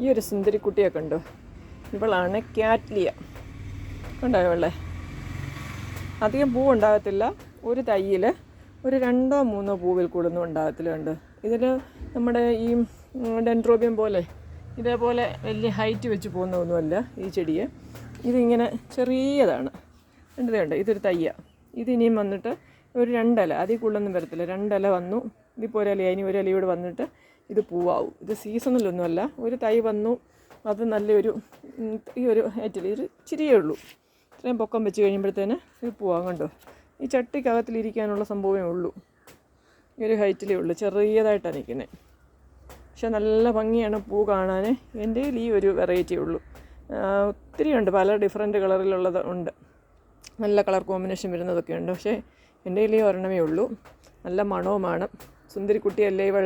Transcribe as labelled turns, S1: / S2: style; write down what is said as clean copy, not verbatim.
S1: ഈ ഒരു സുന്ദരിക്കുട്ടിയൊക്കെ ഉണ്ടോ, ഇവളാണ് ക്യാറ്റ്ലിയ. ഉണ്ടോ ഇവളെ? അധികം പൂ ഉണ്ടാകത്തില്ല. ഒരു തൈയിൽ ഒരു 2-3 പൂവിൽ കൂടുതലൊന്നും ഉണ്ടാകത്തില്ല. ഉണ്ട് ഇതിൽ നമ്മുടെ ഈ ഡെൻഡ്രോബിയം പോലെ ഇതേപോലെ വലിയ ഹൈറ്റ് വെച്ച് പോകുന്നതൊന്നുമല്ല ഈ ചെടിയെ. ഇതിങ്ങനെ ചെറിയതാണ്. ഉണ്ട് ഇതൊരു തയ്യാണ്. ഇതിനിയും വന്നിട്ട് ഒരു 2 ഇല, അതിൽ കൂടുതലൊന്നും വരത്തില്ല. 2 ഇല വന്നു, ഇതിപ്പോൾ ഒരു ഇലയായി, ഇനി ഒരു ഇലയോട് വന്നിട്ട് ഇത് പൂവാവും. ഇത് സീസണിലൊന്നുമല്ല. ഒരു തൈ വന്നു, അത് നല്ലൊരു ഈ ഒരു ഹൈറ്റിൽ ഒരു ചിരിയേ ഉള്ളൂ. ഇത്രയും പൊക്കം വെച്ച് കഴിയുമ്പോഴത്തേന് ഇത് പൂവാകും. കണ്ടോ, ഈ ചട്ടിക്കകത്തിലിരിക്കാനുള്ള സംഭവമേ ഉള്ളൂ. ഈ ഒരു ഹൈറ്റിലേ ഉള്ളൂ, ചെറിയതായിട്ടാണ് നിൽക്കുന്നത്. പക്ഷെ നല്ല ഭംഗിയാണ് പൂ കാണാൻ. എൻ്റെ കയ്യിൽ ഈ ഒരു വെറൈറ്റി ഉള്ളൂ. ഒത്തിരി ഉണ്ട്, പല ഡിഫറെൻറ്റ് കളറിലുള്ളത് ഉണ്ട്, നല്ല കളർ കോമ്പിനേഷൻ വരുന്നതൊക്കെ ഉണ്ട്. പക്ഷേ എൻ്റെ കയ്യിൽ ഈ ഒരെണ്ണമേ ഉള്ളൂ. നല്ല മണവുമാണ്. സുന്ദരിക്കുട്ടിയല്ലേ ഇവൾ?